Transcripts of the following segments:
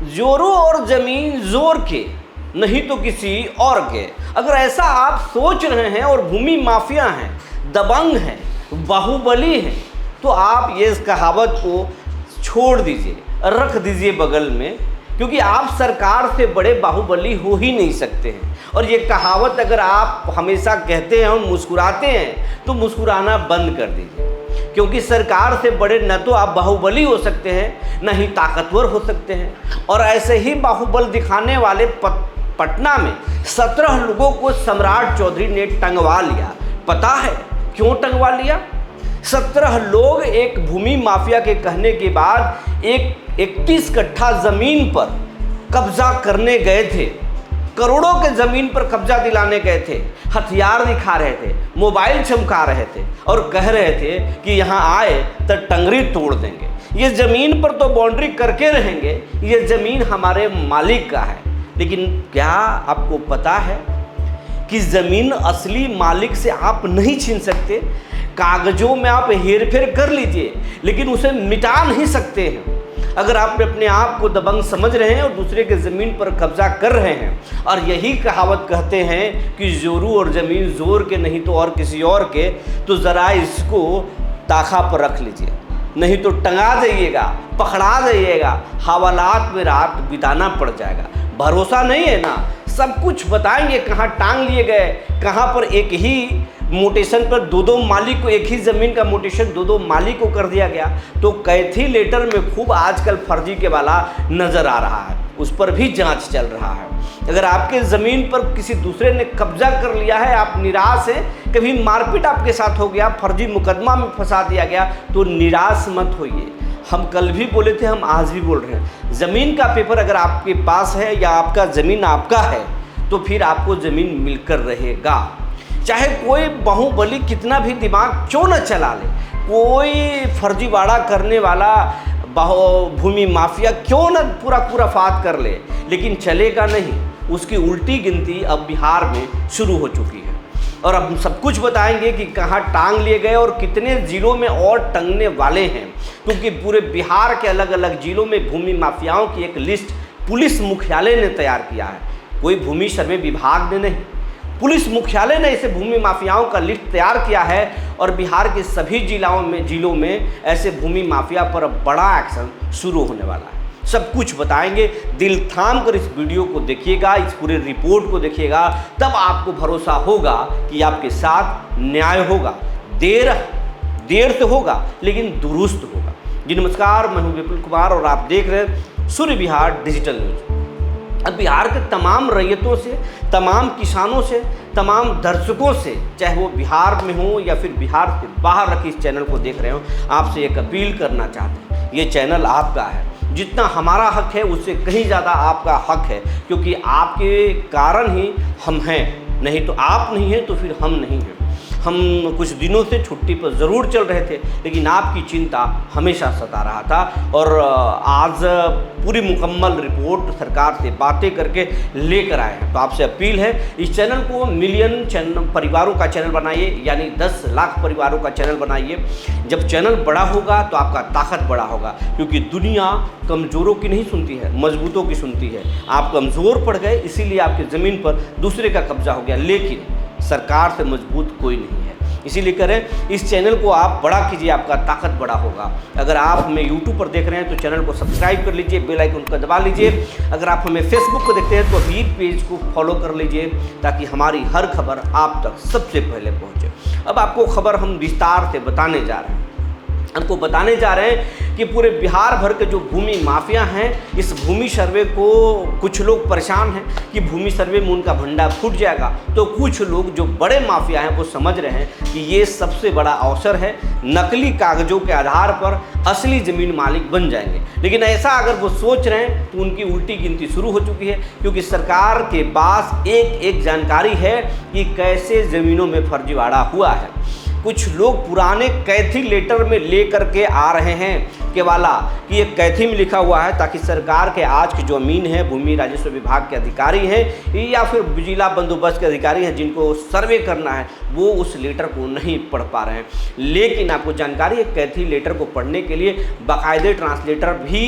जोरों और ज़मीन जोर के, नहीं तो किसी और के। अगर ऐसा आप सोच रहे हैं और भूमि माफिया हैं, दबंग हैं, बाहुबली हैं, तो आप ये इस कहावत को छोड़ दीजिए, रख दीजिए बगल में, क्योंकि आप सरकार से बड़े बाहुबली हो ही नहीं सकते हैं। और ये कहावत अगर आप हमेशा कहते हैं और मुस्कुराते हैं तो मुस्कुराना बंद कर दीजिए, क्योंकि सरकार से बड़े न तो आप बाहुबली हो सकते हैं, न ही ताकतवर हो सकते हैं। और ऐसे ही बाहुबल दिखाने वाले पटना में 17 लोगों को सम्राट चौधरी ने टंगवा लिया। पता है क्यों टंगवा लिया? 17 लोग एक भूमि माफिया के कहने के बाद एक 31 कट्ठा ज़मीन पर कब्जा करने गए थे, करोड़ों के ज़मीन पर कब्जा दिलाने गए थे, हथियार दिखा रहे थे, मोबाइल चमका रहे थे और कह रहे थे कि यहाँ आए तो टंगरी तोड़ देंगे, ये ज़मीन पर तो बाउंड्री करके रहेंगे, ये ज़मीन हमारे मालिक का है। लेकिन क्या आपको पता है कि ज़मीन असली मालिक से आप नहीं छीन सकते? कागज़ों में आप हेरफेर कर लीजिए, लेकिन उसे मिटा नहीं सकते हैं। अगर आप अपने आप को दबंग समझ रहे हैं और दूसरे के ज़मीन पर कब्जा कर रहे हैं, और यही कहावत कहते हैं कि जोरू और ज़मीन जोर के, नहीं तो और किसी और के, तो ज़रा इसको ताखा पर रख लीजिए, नहीं तो टंगा जाइएगा, पकड़ा जाइएगा, हवालात में रात बिताना पड़ जाएगा। भरोसा नहीं है ना? सब कुछ बताएंगे, कहाँ टांग लिए गए, कहाँ पर एक ही मोटेशन पर दो मालिक को, एक ही ज़मीन का मोटेशन दो मालिक को कर दिया गया। तो कैथी लेटर में खूब आजकल फर्जी के वाला नज़र आ रहा है, उस पर भी जांच चल रहा है। अगर आपके ज़मीन पर किसी दूसरे ने कब्जा कर लिया है, आप निराश हैं, कभी मारपीट आपके साथ हो गया, फर्जी मुकदमा में फंसा दिया गया, तो निराश मत होइए। हम कल भी बोले थे, हम आज भी बोल रहे हैं, ज़मीन का पेपर अगर आपके पास है या आपका ज़मीन आपका है, तो फिर आपको ज़मीन मिलकर रहेगा। चाहे कोई बाहुबली कितना भी दिमाग क्यों न चला ले, कोई फर्जीवाड़ा करने वाला भूमि माफिया क्यों न पूरा फात कर ले, लेकिन चलेगा नहीं। उसकी उल्टी गिनती अब बिहार में शुरू हो चुकी है। और अब हम सब कुछ बताएंगे कि कहाँ टांग लिए गए और कितने ज़िलों में और टंगने वाले हैं, क्योंकि पूरे बिहार के अलग अलग ज़िलों में भूमि माफियाओं की एक लिस्ट पुलिस मुख्यालय ने तैयार किया है। कोई भूमि सर्वे विभाग ने नहीं, पुलिस मुख्यालय ने ऐसे भूमि माफियाओं का लिस्ट तैयार किया है। और बिहार के सभी जिलों में ऐसे भूमि माफिया पर बड़ा एक्शन शुरू होने वाला है। सब कुछ बताएंगे, दिल थाम कर इस वीडियो को देखिएगा, इस पूरे रिपोर्ट को देखिएगा, तब आपको भरोसा होगा कि आपके साथ न्याय होगा। देर से होगा लेकिन दुरुस्त होगा। जी नमस्कार, मैं हूं विपुल कुमार और आप देख रहे हैं सूर्य बिहार डिजिटल न्यूज। अब बिहार के तमाम रैयतों से, तमाम किसानों से, तमाम दर्शकों से, चाहे वो बिहार में हो या फिर बिहार से बाहर रखे इस चैनल को देख रहे हो, आपसे एक अपील करना चाहते हैं। ये चैनल आपका है, जितना हमारा हक है उससे कहीं ज़्यादा आपका हक है, क्योंकि आपके कारण ही हम हैं, नहीं तो आप नहीं हैं तो फिर हम नहीं हैं। हम कुछ दिनों से छुट्टी पर ज़रूर चल रहे थे, लेकिन आपकी चिंता हमेशा सता रहा था। और आज पूरी मुकम्मल रिपोर्ट सरकार से बातें करके लेकर आए हैं। तो आपसे अपील है, इस चैनल को मिलियन परिवारों का चैनल बनाइए, यानी 10 लाख परिवारों का चैनल बनाइए। जब चैनल बड़ा होगा तो आपका ताकत बड़ा होगा, क्योंकि दुनिया कमज़ोरों की नहीं सुनती है, मजबूतों की सुनती है। आप कमज़ोर पड़ गए, इसीलिए आपकी ज़मीन पर दूसरे का कब्जा हो गया, लेकिन सरकार से मजबूत कोई नहीं है। इसीलिए करें, इस चैनल को आप बड़ा कीजिए, आपका ताकत बड़ा होगा। अगर आप हमें यूट्यूब पर देख रहे हैं तो चैनल को सब्सक्राइब कर लीजिए, बेल आइकन को दबा लीजिए। अगर आप हमें फेसबुक पर देखते हैं तो अभी पेज को फॉलो कर लीजिए, ताकि हमारी हर खबर आप तक सबसे पहले पहुँचे। अब आपको खबर हम विस्तार से बताने जा रहे हैं। हमको बताने जा रहे हैं कि पूरे बिहार भर के जो भूमि माफिया हैं, इस भूमि सर्वे को कुछ लोग परेशान हैं कि भूमि सर्वे में उनका भंडा फूट जाएगा, तो कुछ लोग जो बड़े माफिया हैं वो समझ रहे हैं कि ये सबसे बड़ा अवसर है, नकली कागजों के आधार पर असली ज़मीन मालिक बन जाएंगे। लेकिन ऐसा अगर वो सोच रहे हैं तो उनकी उल्टी गिनती शुरू हो चुकी है, क्योंकि सरकार के पास एक जानकारी है कि कैसे ज़मीनों में फर्जीवाड़ा हुआ है। कुछ लोग पुराने कैथी लेटर में लेकर के आ रहे हैं केवाला कि ये कैथी में लिखा हुआ है, ताकि सरकार के आज की जो अमीन है, भूमि राजस्व विभाग के अधिकारी हैं या फिर जिला बंदोबस्त के अधिकारी हैं, जिनको सर्वे करना है, वो उस लेटर को नहीं पढ़ पा रहे हैं। लेकिन आपको जानकारी है, कैथी लेटर को पढ़ने के लिए बाकायदे ट्रांसलेटर भी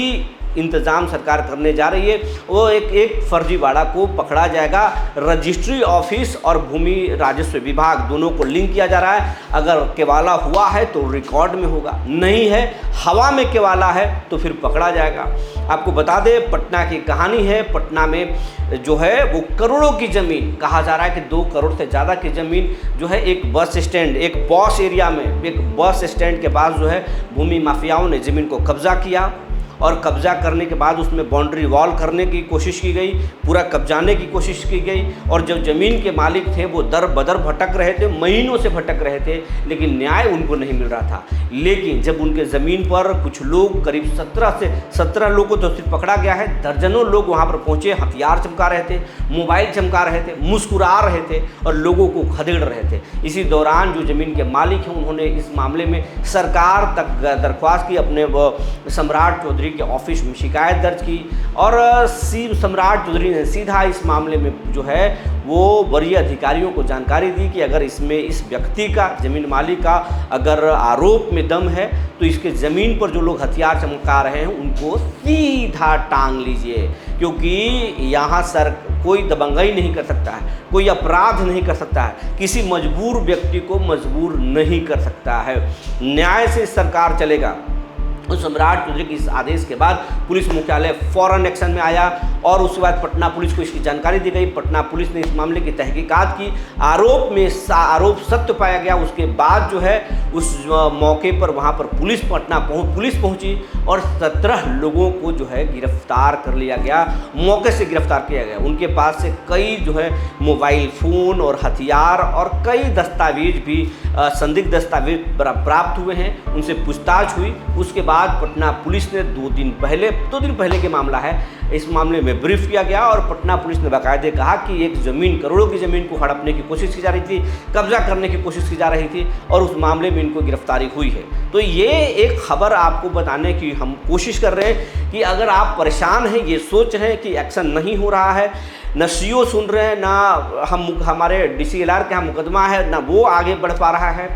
इंतज़ाम सरकार करने जा रही है, वो एक फर्जीवाड़ा को पकड़ा जाएगा। रजिस्ट्री ऑफिस और भूमि राजस्व विभाग दोनों को लिंक किया जा रहा है। अगर केवाला हुआ है तो रिकॉर्ड में होगा, नहीं है, हवा में केवाला है तो फिर पकड़ा जाएगा। आपको बता दें, पटना की कहानी है। पटना में जो है वो करोड़ों की ज़मीन, कहा जा रहा है कि 2 करोड़ से ज़्यादा की ज़मीन जो है एक बस स्टैंड, एक पॉश एरिया में, एक बस स्टैंड के पास जो है भूमि माफियाओं ने ज़मीन को कब्जा किया और कब्जा करने के बाद उसमें बाउंड्री वॉल करने की कोशिश की गई, पूरा कब्जाने की कोशिश की गई। और जो ज़मीन के मालिक थे वो दर बदर भटक रहे थे, महीनों से भटक रहे थे, लेकिन न्याय उनको नहीं मिल रहा था। लेकिन जब उनके ज़मीन पर कुछ लोग, करीब 17 लोगों को तो सिर्फ पकड़ा गया है, दर्जनों लोग वहाँ पर पहुँचे, हथियार चमका रहे थे, मोबाइल चमका रहे थे, मुस्कुरा रहे थे और लोगों को खदेड़ रहे थे। इसी दौरान जो ज़मीन के मालिक हैं उन्होंने इस मामले में सरकार तक दरख्वास्त की, अपने सम्राट चौधरी के ऑफिस में शिकायत दर्ज की और सम्राट चौधरी ने सीधा इस मामले में जो है वो वरीय अधिकारियों को जानकारी दी कि अगर इसमें इस व्यक्ति का, ज़मीन मालिक का अगर आरोप में दम है तो इसके ज़मीन पर जो लोग हथियार चमका रहे हैं उनको सीधा टांग लीजिए, क्योंकि यहाँ कोई दबंगई नहीं कर सकता है, कोई अपराध नहीं कर सकता है, किसी मजबूर व्यक्ति को मजबूर नहीं कर सकता है। न्याय से सरकार चलेगा। उस सम्राट चौधरी के इस आदेश के बाद पुलिस मुख्यालय फौरन एक्शन में आया और उसके बाद पटना पुलिस को इसकी जानकारी दी गई। पटना पुलिस ने इस मामले की तहकीकात की, आरोप सत्य पाया गया। उसके बाद जो है उस मौके पर वहाँ पर पुलिस पहुँची और 17 लोगों को जो है गिरफ्तार कर लिया गया, मौके से गिरफ्तार किया गया। उनके पास से कई जो है मोबाइल फ़ोन और हथियार और कई दस्तावेज भी, संदिग्ध दस्तावेज प्राप्त हुए हैं, उनसे पूछताछ हुई। उसके बाद पटना पुलिस ने 2 दिन पहले के मामला है, इस मामले में ब्रीफ किया गया और पटना पुलिस ने बाकायदे कहा कि एक ज़मीन, करोड़ों की ज़मीन को हड़पने की कोशिश की जा रही थी, कब्जा करने की कोशिश की जा रही थी और उस मामले में इनको गिरफ्तारी हुई है। तो ये एक खबर आपको बताने की हम कोशिश कर रहे हैं कि अगर आप परेशान हैं, ये सोच रहे हैं कि एक्शन नहीं हो रहा है, न सीओ सुन रहे हैं, ना हमारे DCLR के यहाँ मुकदमा है, ना वो आगे बढ़ पा रहा है,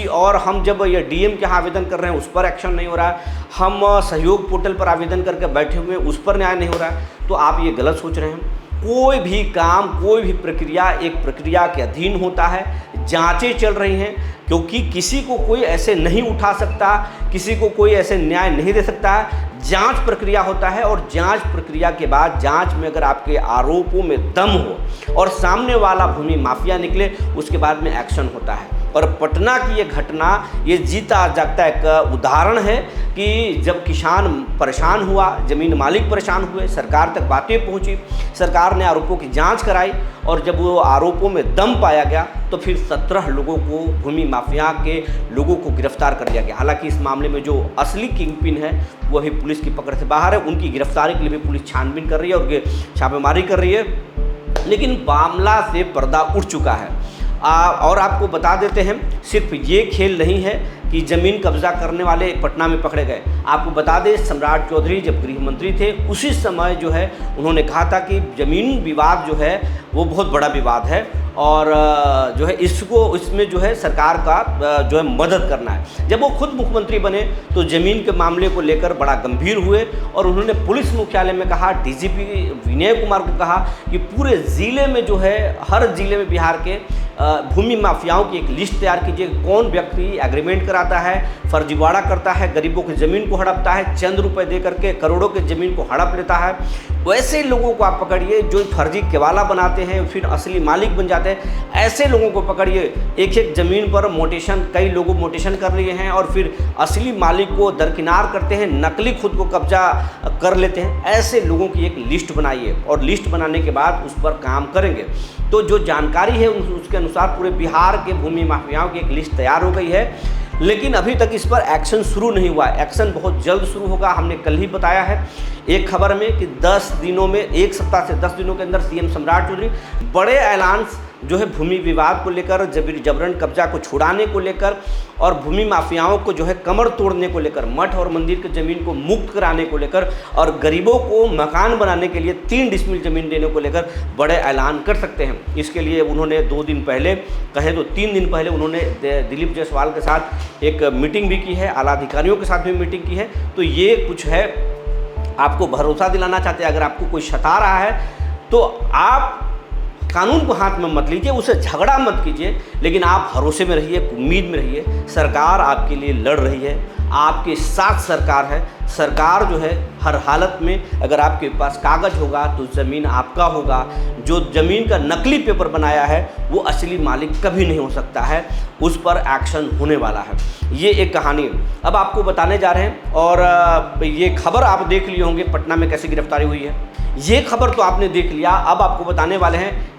और हम जब ये DM के यहाँ आवेदन कर रहे हैं उस पर एक्शन नहीं हो रहा है, हम सहयोग पोर्टल पर आवेदन करके बैठे हुए हैं उस पर न्याय नहीं हो रहा है, तो आप ये गलत सोच रहे हैं। कोई भी काम, कोई भी प्रक्रिया एक प्रक्रिया के अधीन होता है, जांचें चल रही हैं, क्योंकि किसी को कोई ऐसे नहीं उठा सकता, किसी को कोई ऐसे न्याय नहीं दे सकता है। जांच प्रक्रिया होता है और जांच प्रक्रिया के बाद जांच में अगर आपके आरोपों में दम हो और सामने वाला भूमि माफिया निकले, उसके बाद में एक्शन होता है। और पटना की ये घटना ये जीता जागता एक उदाहरण है कि जब किसान परेशान हुआ, ज़मीन मालिक परेशान हुए, सरकार तक बातें पहुंची, सरकार ने आरोपों की जांच कराई और जब वो आरोपों में दम पाया गया तो फिर 17 लोगों को, भूमि माफिया के लोगों को गिरफ्तार कर लिया गया। हालांकि इस मामले में जो असली किंगपिन है वो अभी पुलिस की पकड़ से बाहर है, उनकी गिरफ्तारी के लिए भी पुलिस छानबीन कर रही है और छापेमारी कर रही है, लेकिन मामला से पर्दा उठ चुका है। और आपको बता देते हैं, सिर्फ ये खेल नहीं है कि ज़मीन कब्जा करने वाले पटना में पकड़े गए। आपको बता दें, सम्राट चौधरी जब गृह मंत्री थे उसी समय जो है उन्होंने कहा था कि ज़मीन विवाद जो है वो बहुत बड़ा विवाद है और जो है इसमें जो है सरकार का जो है मदद करना है। जब वो खुद मुख्यमंत्री बने तो ज़मीन के मामले को लेकर बड़ा गंभीर हुए और उन्होंने पुलिस मुख्यालय में कहा, DGP विनय कुमार को कहा कि पूरे ज़िले में जो है, हर ज़िले में बिहार के भूमि माफियाओं की एक लिस्ट तैयार कीजिए, कौन व्यक्ति एग्रीमेंट कराता है, फर्जीवाड़ा करता है, गरीबों की ज़मीन को हड़पता है, चंद रुपए दे करके करोड़ों की ज़मीन को हड़प लेता है। वैसे लोगों को आप पकड़िए जो फर्जी केवाला बनाते हैं फिर असली मालिक बन जाते हैं, ऐसे लोगों को पकड़िए। एक ज़मीन पर मोटेशन, कई लोगों मोटेशन कर लिए हैं और फिर असली मालिक को दरकिनार करते हैं, नकली खुद को कब्जा कर लेते हैं। ऐसे लोगों की एक लिस्ट बनाइए और लिस्ट बनाने के बाद उस पर काम करेंगे। तो जो जानकारी है उसके अनुसार पूरे बिहार के भूमि माफियाओं की एक लिस्ट तैयार हो गई है, लेकिन अभी तक इस पर एक्शन शुरू नहीं हुआ है। एक्शन बहुत जल्द शुरू होगा। हमने कल ही बताया है एक खबर में कि 10 दिनों में, 1 सप्ताह से 10 दिनों के अंदर CM सम्राट चौधरी बड़े ऐलान जो है भूमि विवाद को लेकर, जबरन कब्जा को छुड़ाने को लेकर और भूमि माफियाओं को जो है कमर तोड़ने को लेकर, मठ और मंदिर की ज़मीन को मुक्त कराने को लेकर और गरीबों को मकान बनाने के लिए 3 डिसमिल ज़मीन देने को लेकर बड़े ऐलान कर सकते हैं। इसके लिए उन्होंने 2 दिन पहले, कहें तो 3 दिन पहले उन्होंने दिलीप जायसवाल के साथ एक मीटिंग भी की है, आला अधिकारियों के साथ भी मीटिंग की है। तो ये कुछ है आपको भरोसा दिलाना चाहते हैं, अगर आपको कोई सता रहा है तो आप कानून को हाथ में मत लीजिए, उसे झगड़ा मत कीजिए, लेकिन आप भरोसे में रहिए, उम्मीद में रहिए। सरकार आपके लिए लड़ रही है, आपके साथ सरकार है। सरकार जो है हर हालत में, अगर आपके पास कागज़ होगा तो ज़मीन आपका होगा। जो ज़मीन का नकली पेपर बनाया है वो असली मालिक कभी नहीं हो सकता है, उस पर एक्शन होने वाला है। ये एक कहानी अब आपको बताने जा रहे हैं। और ये खबर आप देख लिए होंगे, पटना में कैसी गिरफ्तारी हुई है, ये खबर तो आपने देख लिया। अब आपको बताने वाले हैं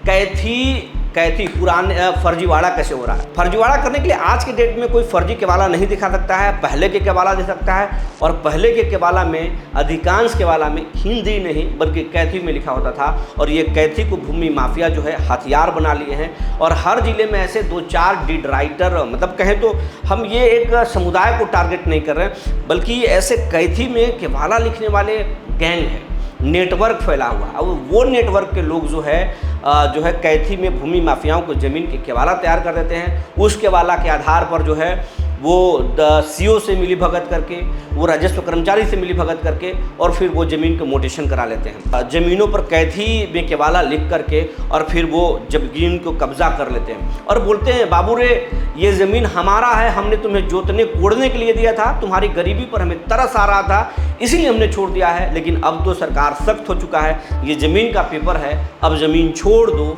कैथी पुराने फर्जीवाड़ा कैसे हो रहा है। फर्जीवाड़ा करने के लिए आज के डेट में कोई फर्जी केवाला नहीं दिखा सकता है, पहले के केवाला दे सकता है। और पहले के केवाला में, अधिकांश केवाला में हिंदी नहीं बल्कि कैथी में लिखा होता था। और ये कैथी को भूमि माफिया जो है हथियार बना लिए हैं। और हर जिले में ऐसे 2-4 डीड राइटर, मतलब कहें तो हम ये एक समुदाय को टारगेट नहीं कर रहे हैं, बल्कि ऐसे कैथी में केवाला लिखने वाले गैंग है, नेटवर्क फैला हुआ। अब वो नेटवर्क के लोग जो है कैथी में भूमि माफियाओं को ज़मीन के केवाला तैयार कर देते हैं। उस केवाला के आधार पर जो है वो सीओ से मिली भगत करके, वो राजस्व कर्मचारी से मिली भगत करके और फिर वो ज़मीन को मोटेशन करा लेते हैं। ज़मीनों पर कैथी में केवाला लिख करके और फिर वो ज़मीन को कब्जा कर लेते हैं और बोलते हैं, बाबू रे ये ज़मीन हमारा है, हमने तुम्हें जोतने कोड़ने के लिए दिया था, तुम्हारी गरीबी पर हमें तरस आ रहा था इसीलिए हमने छोड़ दिया है। लेकिन अब तो सरकार सख्त हो चुका है, ये ज़मीन का पेपर है, अब ज़मीन छोड़ दो,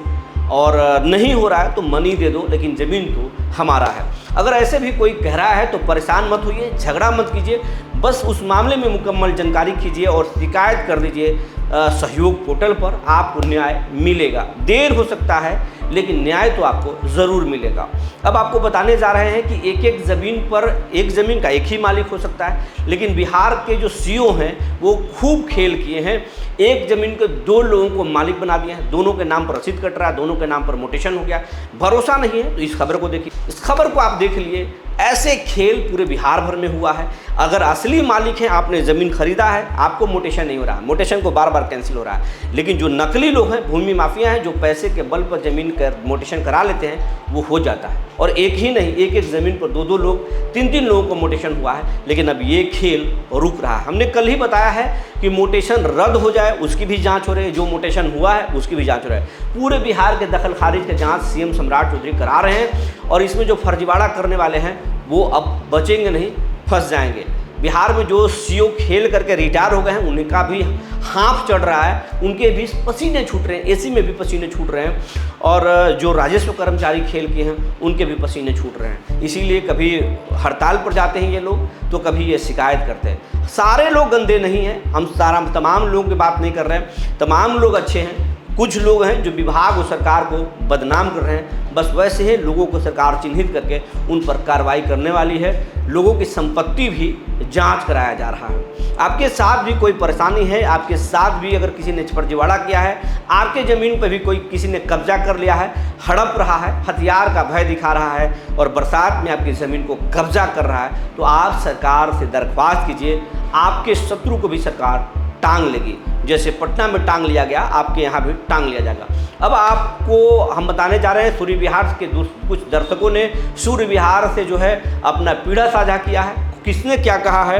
और नहीं हो रहा है तो मनी दे दो, लेकिन ज़मीन तो हमारा है। अगर ऐसे भी कोई कह रहा है तो परेशान मत होइए, झगड़ा मत कीजिए, बस उस मामले में मुकम्मल जानकारी कीजिए और शिकायत कर दीजिए सहयोग पोर्टल पर। आपको न्याय मिलेगा, देर हो सकता है लेकिन न्याय तो आपको ज़रूर मिलेगा। अब आपको बताने जा रहे हैं कि एक ज़मीन पर, एक ज़मीन का एक ही मालिक हो सकता है, लेकिन बिहार के जो सीओ हैं वो खूब खेल किए हैं। एक ज़मीन के 2 लोगों को मालिक बना दिया है, दोनों के नाम पर रसीद कट रहा है, दोनों के नाम पर मोटेशन हो गया। भरोसा नहीं है तो इस खबर को देखिए, इस खबर को आप देख लिए। ऐसे खेल पूरे बिहार भर में हुआ है। अगर असली मालिक हैं, आपने ज़मीन खरीदा है, आपको मोटेशन नहीं हो रहा है, मोटेशन को बार बार कैंसिल हो रहा है। लेकिन जो नकली लोग हैं, भूमि माफिया हैं, जो पैसे के बल पर ज़मीन का मोटेशन करा लेते हैं, वो हो जाता है। और एक ही नहीं, एक ज़मीन पर 2-2 लोग, 3-3 लोगों को मोटेशन हुआ है। लेकिन अब ये खेल रुक रहा है। हमने कल ही बताया है कि मोटेशन रद्द हो जाए उसकी भी जांच हो रही है, जो मोटेशन हुआ है उसकी भी जांच हो रही है। पूरे बिहार के दखल खारिज के जांच सीएम सम्राट चौधरी करा रहे हैं। और इसमें जो फर्जीवाड़ा करने वाले हैं वो अब बचेंगे नहीं, फंस जाएंगे। बिहार में जो सीओ खेल करके रिटायर हो गए हैं उनका भी हाथ चढ़ रहा है, उनके भी पसीने छूट रहे हैं, एसी में भी पसीने छूट रहे हैं। और जो राजस्व कर्मचारी खेल के हैं उनके भी पसीने छूट रहे हैं। इसीलिए कभी हड़ताल पर जाते हैं ये लोग, तो कभी ये शिकायत करते हैं। सारे लोग गंदे नहीं हैं, हम तमाम लोगों की बात नहीं कर रहे हैं, तमाम लोग अच्छे हैं। कुछ लोग हैं जो विभाग और सरकार को बदनाम कर रहे हैं, बस वैसे ही लोगों को सरकार चिन्हित करके उन पर कार्रवाई करने वाली है। लोगों की संपत्ति भी जांच कराया जा रहा है। आपके साथ भी कोई परेशानी है, आपके साथ भी अगर किसी ने फर्जीवाड़ा किया है, आपके ज़मीन पर भी कोई किसी ने कब्जा कर लिया है, हड़प रहा है, हथियार का भय दिखा रहा है और बरसात में आपकी ज़मीन को कब्जा कर रहा है, तो आप सरकार से दरख्वास्त कीजिए। आपके शत्रु को भी सरकार टांग लेगी, जैसे पटना में टांग लिया गया, आपके यहाँ भी टांग लिया जाएगा। अब आपको हम बताने जा रहे हैं, सूर्य विहार के कुछ दर्शकों ने सूर्य विहार से जो है अपना पीड़ा साझा किया है। किसने क्या कहा है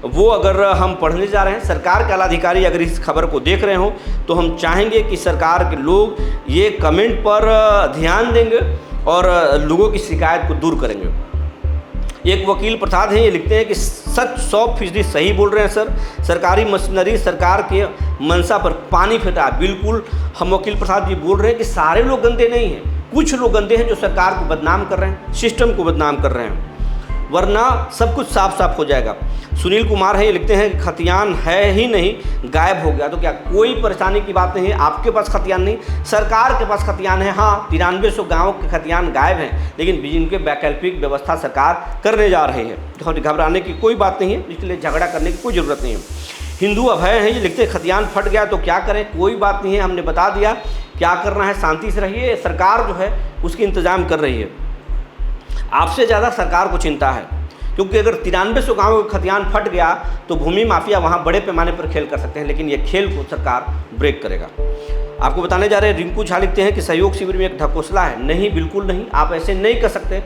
वो अगर हम पढ़ने जा रहे हैं। सरकार के आला अधिकारी अगर इस खबर को देख रहे हो तो हम चाहेंगे कि सरकार के लोग ये कमेंट पर ध्यान देंगे और लोगों की शिकायत को दूर करेंगे। एक वकील प्रसाद हैं, ये लिखते हैं कि सच 100% सही बोल रहे हैं सर, सरकारी मशीनरी सरकार के मंशा पर पानी फेंटा। बिल्कुल हम वकील प्रसाद जी बोल रहे हैं कि सारे लोग गंदे नहीं हैं, कुछ लोग गंदे हैं जो सरकार को बदनाम कर रहे हैं, सिस्टम को बदनाम कर रहे हैं, वरना सब कुछ साफ साफ हो जाएगा। सुनील कुमार है, ये लिखते हैं कि खतियान है ही नहीं, गायब हो गया। तो क्या कोई परेशानी की बात नहीं है, आपके पास खतियान नहीं, सरकार के पास खतियान है। हाँ, 9300 गाँव के खतियान गायब हैं, लेकिन जिनके वैकल्पिक व्यवस्था सरकार करने जा रही है। तो घबराने की कोई बात नहीं है, इसलिए झगड़ा करने की कोई ज़रूरत नहीं है। हिंदू अभय हैं, ये लिखते हैं खतियान फट गया तो क्या करें, कोई बात नहीं है, हमने बता दिया क्या करना है, शांति से रहिए, सरकार जो है उसकी इंतज़ाम कर रही है। आपसे ज़्यादा सरकार को चिंता है, क्योंकि अगर 9300 गाँव का खतियान फट गया तो भूमि माफिया वहाँ बड़े पैमाने पर खेल कर सकते हैं, लेकिन ये खेल को सरकार ब्रेक करेगा। आपको बताने जा रहे हैं, रिंकू झा लिखते हैं कि सहयोग शिविर में एक ढकोसला है। नहीं, बिल्कुल नहीं, आप ऐसे नहीं कर सकते।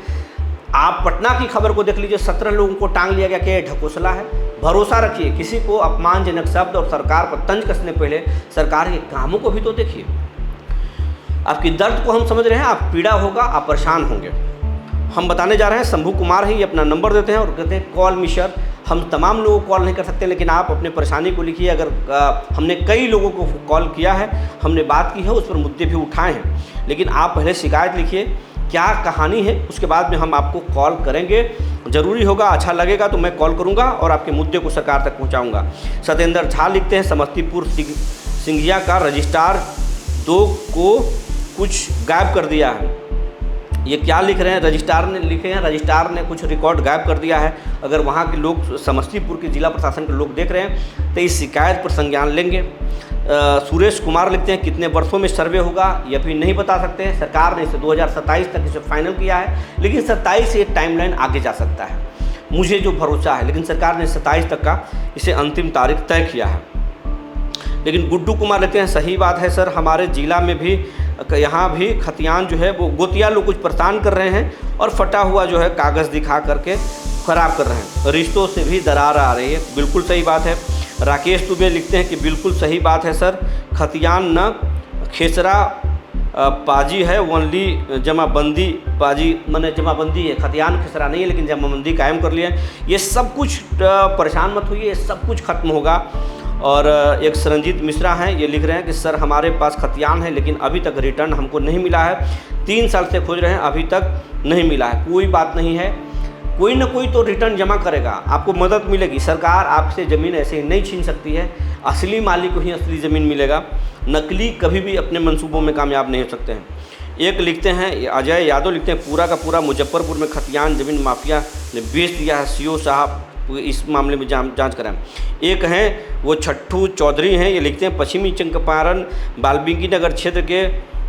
आप पटना की खबर को देख लीजिए, 17 लोगों को टांग लिया गया कि यह ढकोसला है। भरोसा रखिए, किसी को अपमानजनक शब्द और सरकार पर तंज कसने पहले सरकार के कामों को भी तो देखिए। आपकी दर्द को हम समझ रहे हैं, आप पीड़ा होगा, आप परेशान होंगे। हम बताने जा रहे हैं, शंभू कुमार है, ये अपना नंबर देते हैं और कहते हैं कॉल मी सर। हम तमाम लोगों को कॉल नहीं कर सकते, लेकिन आप अपने परेशानी को लिखिए। अगर हमने कई लोगों को कॉल किया है, हमने बात की है, उस पर मुद्दे भी उठाए हैं, लेकिन आप पहले शिकायत लिखिए, क्या कहानी है, उसके बाद में हम आपको कॉल करेंगे। ज़रूरी होगा, अच्छा लगेगा तो मैं कॉल करूंगा और आपके मुद्दे को सरकार तक पहुंचाऊंगा। सत्येंद्र झा लिखते हैं, समस्तीपुर सिंघिया का रजिस्ट्रार 2 को कुछ गायब कर दिया है। ये क्या लिख रहे हैं, रजिस्ट्रार ने लिखे हैं, रजिस्ट्रार ने कुछ रिकॉर्ड गायब कर दिया है। अगर वहाँ के लोग, समस्तीपुर के जिला प्रशासन के लोग देख रहे हैं तो इस शिकायत पर संज्ञान लेंगे। सुरेश कुमार लिखते हैं, कितने वर्षों में सर्वे होगा यह भी नहीं बता सकते हैं। सरकार ने इसे 2027 तक इसे फाइनल किया है, लेकिन 27 से टाइमलाइन आगे जा सकता है, मुझे जो भरोसा है। लेकिन सरकार ने 27 तक का इसे अंतिम तारीख तय किया है। लेकिन गुड्डू कुमार लिखते हैं, सही बात है सर, हमारे जिला में भी यहाँ भी खतियान जो है वो गोतिया लोग कुछ परेशान कर रहे हैं और फटा हुआ जो है कागज़ दिखा करके ख़राब कर रहे हैं, रिश्तों से भी दरार आ रही है। बिल्कुल सही बात है। राकेश दुबे लिखते हैं कि बिल्कुल सही बात है सर, खतियान न खेसरा पाजी है, ओनली जमाबंदी पाजी मैंने जमाबंदी है, खतियान खेसरा नहीं है, लेकिन जमाबंदी कायम कर लिया है। ये सब कुछ परेशान मत होइए, ये सब कुछ खत्म होगा। और एक सरंजीत मिश्रा हैं, ये लिख रहे हैं कि सर हमारे पास खतियान है, लेकिन अभी तक रिटर्न हमको नहीं मिला है, 3 साल से खोज रहे हैं, अभी तक नहीं मिला है। कोई बात नहीं है, कोई ना कोई तो रिटर्न जमा करेगा, आपको मदद मिलेगी। सरकार आपसे ज़मीन ऐसे ही नहीं छीन सकती है, असली मालिक को ही असली ज़मीन मिलेगा। नकली कभी भी अपने मंसूबों में कामयाब नहीं हो सकते हैं। एक लिखते हैं, अजय यादव लिखते हैं, पूरा का पूरा मुजफ्फरपुर में खतियान ज़मीन माफिया ने बेच दिया है, सीओ साहब इस मामले में जांच कराएं। एक हैं वो छट्टू चौधरी हैं, ये लिखते हैं, पश्चिमी चंपारण वाल्मीकि नगर क्षेत्र के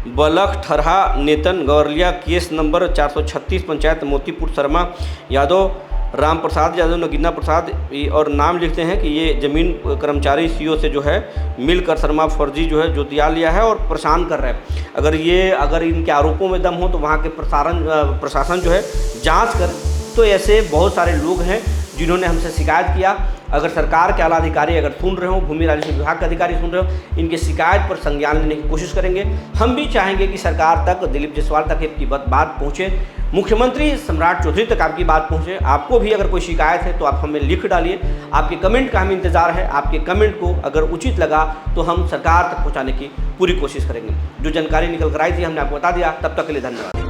बलख ठरहा नेतन गौरलिया केस नंबर 436 पंचायत मोतीपुर शर्मा यादव राम प्रसाद यादव नगीना प्रसाद, और नाम लिखते हैं कि ये ज़मीन कर्मचारी सीओ से जो है मिलकर शर्मा फर्जी जो है जोतिया लिया है और परेशान कर रहे हैं। अगर इनके आरोपों में दम हो तो वहाँ के प्रशासन जो है जांच कर। तो ऐसे बहुत सारे लोग हैं जिन्होंने हमसे शिकायत किया। अगर सरकार के आला अधिकारी अगर सुन रहे हो, भूमि राजस्व विभाग के अधिकारी सुन रहे हो, इनकी शिकायत पर संज्ञान लेने की कोशिश करेंगे। हम भी चाहेंगे कि सरकार तक, दिलीप जायसवाल तक आपकी बात पहुँचे, मुख्यमंत्री सम्राट चौधरी तक आपकी बात पहुँचे। आपको भी अगर कोई शिकायत है तो आप हमें लिख डालिए, आपके कमेंट का हमें इंतज़ार है। आपके कमेंट को अगर उचित लगा तो हम सरकार तक पहुँचाने की पूरी कोशिश करेंगे। जो जानकारी निकल कर आई थी हमने आपको बता दिया। तब तक के लिए धन्यवाद।